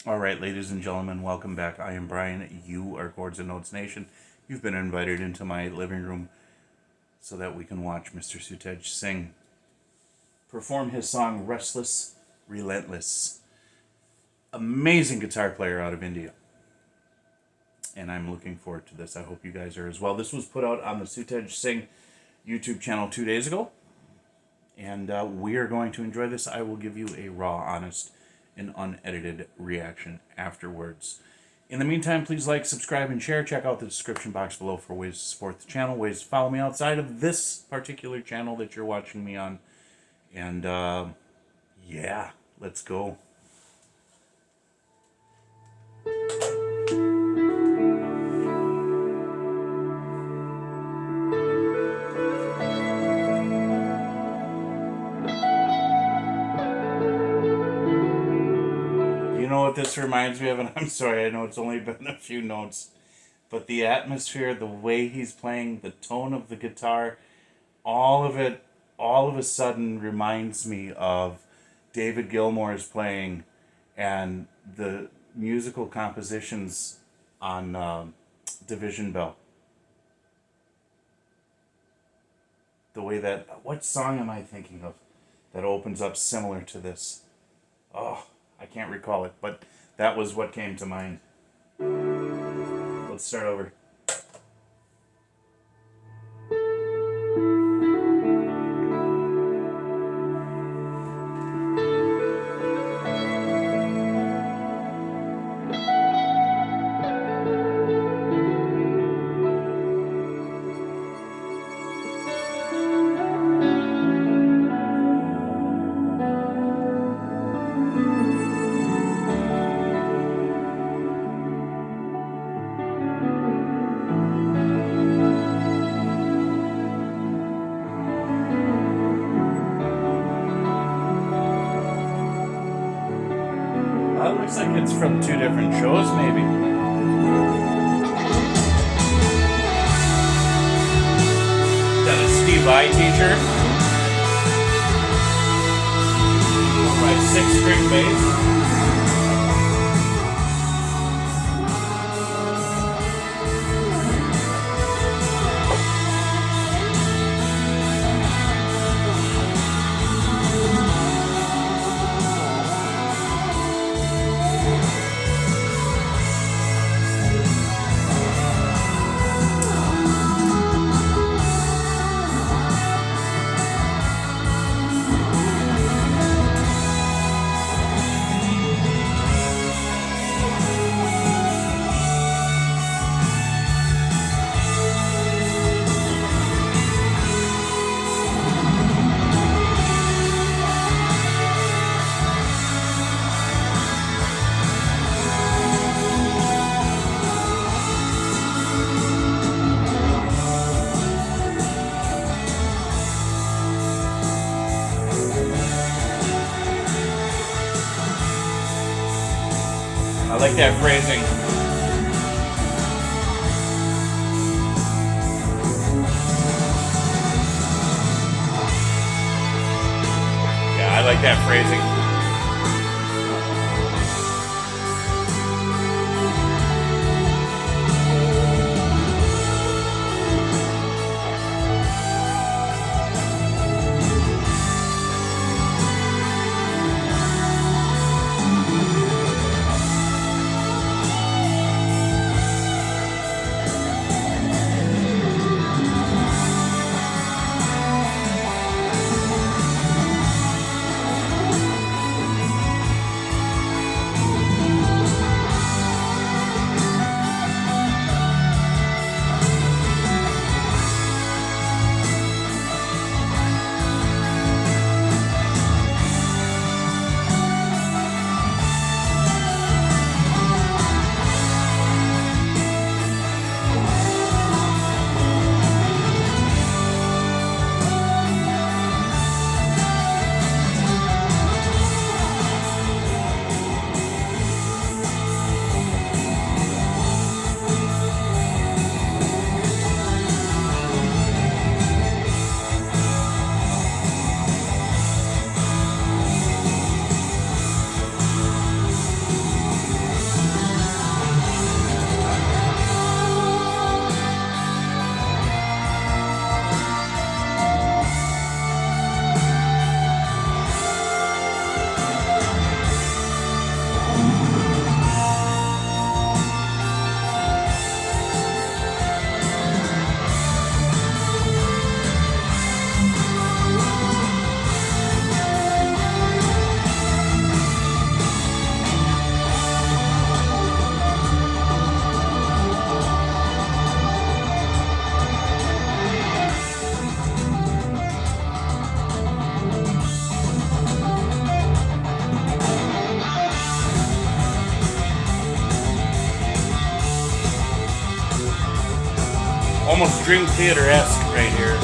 All right, ladies and gentlemen, welcome back. I am Brian. You are Chords and Notes Nation. You've been invited into my living room so that we can watch Mr. SUTEJ sing, perform his song Restless, Relentless. Amazing guitar player out of India. And I'm looking forward to this. I hope you guys are as well. This was put out on the SUTEJ Sing YouTube channel 2 days ago. And we are going to enjoy this. I will give you a raw, honest, and unedited reaction afterwards. In the meantime, please like, subscribe, and share. Check out the description box below for ways to support the channel, ways to follow me outside of this particular channel that you're watching me on. And yeah, let's go. You know what this reminds me of? And I'm sorry, I know it's only been a few notes, but the atmosphere, the way he's playing, the tone of the guitar, all of it, all of a sudden reminds me of David Gilmour's playing and the musical compositions on Division Bell. The way that, what song am I thinking of that opens up similar to this? Oh, I can't recall it, but that was what came to mind. Let's start over. That looks like it's from two different shows, maybe. Got a Steve I t-shirt. My 6-string bass. I like that phrasing. Yeah, I like that phrasing. almost Dream Theater-esque right here.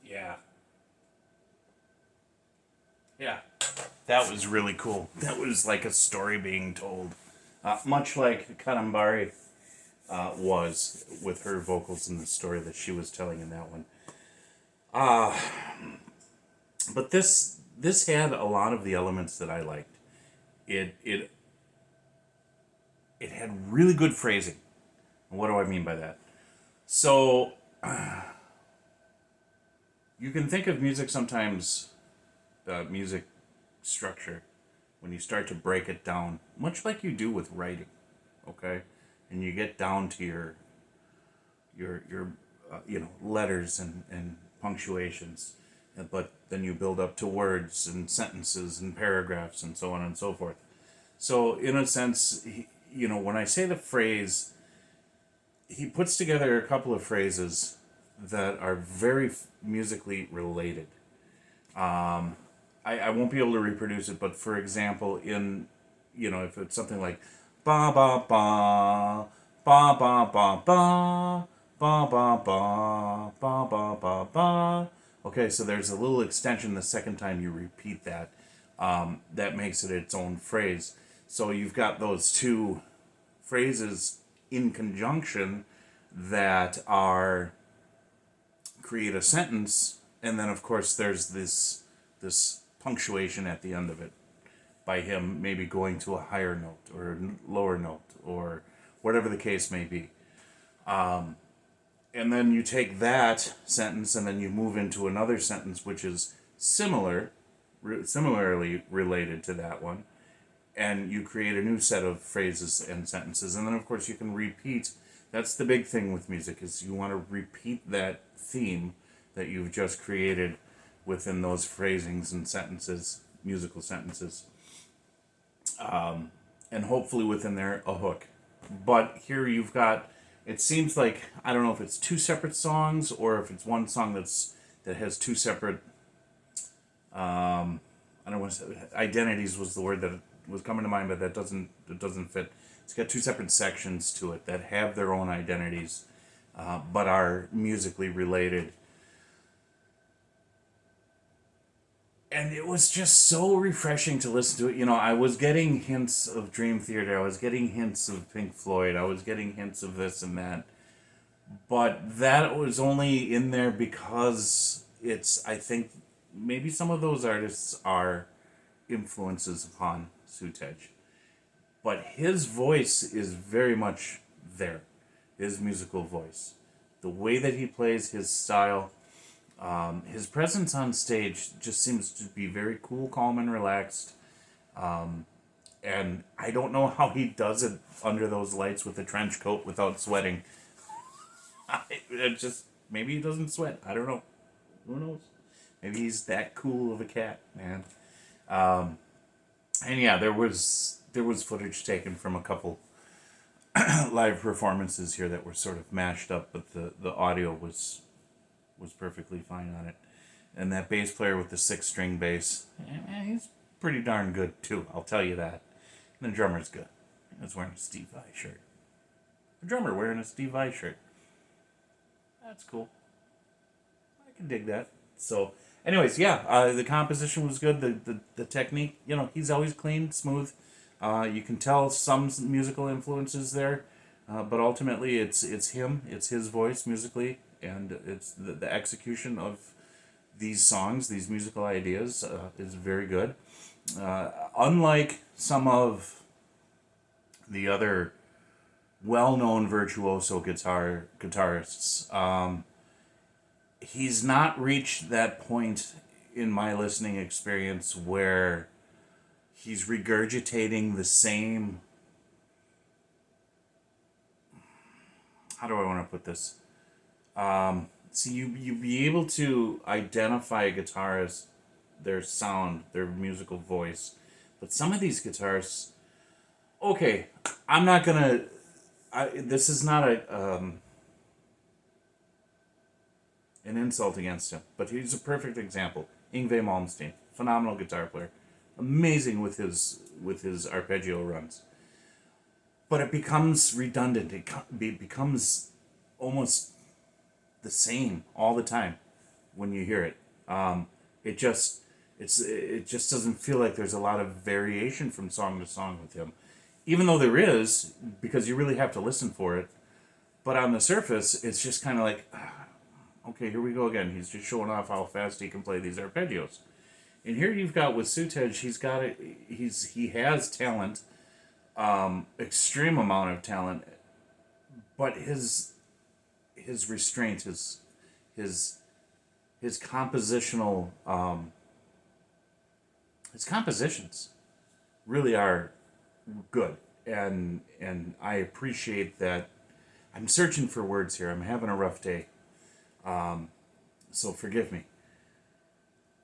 Yeah. Yeah. That was really cool. That was like a story being told. Much like Kanambari was with her vocals in the story that she was telling in that one. Uh, but this had a lot of the elements that I liked. It it had really good phrasing. And what do I mean by that? So you can think of music sometimes, music structure, when you start to break it down, much like you do with writing, okay, and you get down to your letters and punctuations, but then you build up to words and sentences and paragraphs and so on and so forth. So in a sense, when I say the phrase, he puts together a couple of phrases that are very musically related. I won't be able to reproduce it, but for example, if it's something like ba ba ba ba ba ba ba ba ba ba ba ba ba ba. Okay, so there's a little extension the second time you repeat that. That makes it its own phrase. So you've got those two phrases in conjunction that are create a sentence, and then of course there's this punctuation at the end of it by him maybe going to a higher note or a lower note or whatever the case may be. And then you take that sentence and then you move into another sentence which is similarly related to that one, and you create a new set of phrases and sentences. And then of course you can repeat. That's the big thing with music, is you want to repeat that theme that you've just created within those phrasings and sentences, musical sentences. And hopefully within there a hook. But here you've got, it seems like, I don't know if it's two separate songs or if it's one song that has two separate, I don't want to say, identities was the word that was coming to mind, but it doesn't fit. It's got two separate sections to it that have their own identities, but are musically related. And it was just so refreshing to listen to it. You know, I was getting hints of Dream Theater. I was getting hints of Pink Floyd. I was getting hints of this and that. But that was only in there because I think, maybe some of those artists are influences upon SUTEJ. But his voice is very much there. His musical voice. The way that he plays, his style, his presence on stage just seems to be very cool, calm, and relaxed. And I don't know how he does it under those lights with a trench coat without sweating. Maybe he doesn't sweat. I don't know. Who knows? Maybe he's that cool of a cat, man. And yeah, there was footage taken from a couple live performances here that were sort of mashed up, but the audio was perfectly fine on it. And that bass player with the 6-string bass, he's pretty darn good too, I'll tell you that. And the drummer's good. He's wearing a Steve Vai shirt. The drummer wearing a Steve Vai shirt. That's cool. I can dig that. So, anyways, yeah, the composition was good. The technique, you know, he's always clean, smooth. You can tell some musical influences there, but ultimately it's him. It's his voice musically, and it's the execution of these songs, these musical ideas, is very good. Unlike some of the other well-known virtuoso guitarists, he's not reached that point in my listening experience where he's regurgitating the same... How do I want to put this? So you be able to identify a guitarist, their sound, their musical voice. But some of these guitarists... Okay, I'm not going to... This is not an insult against him, but he's a perfect example. Yngwie Malmsteen, phenomenal guitar player, amazing with his arpeggio runs. But it becomes redundant. It becomes almost the same all the time when you hear it. It just doesn't feel like there's a lot of variation from song to song with him. Even though there is, because you really have to listen for it. But on the surface, it's just kind of like, okay, here we go again. He's just showing off how fast he can play these arpeggios. And here you've got with SUTEJ, he has talent, extreme amount of talent, but his restraint, his compositional, his compositions really are good, and I appreciate that. I'm searching for words here. I'm having a rough day, so forgive me.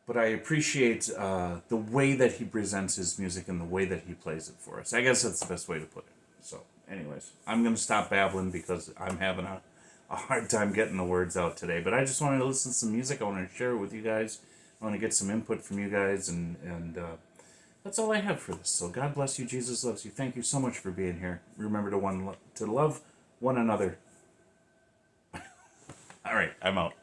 But I appreciate the way that he presents his music and the way that he plays it for us. I guess that's the best way to put it. So, anyways, I'm going to stop babbling because I'm having a hard time getting the words out today. But I just wanted to listen to some music. I want to share it with you guys. I want to get some input from you guys, and that's all I have for this. So God bless you. Jesus loves you. Thank you so much for being here. Remember to love one another. All right, I'm out.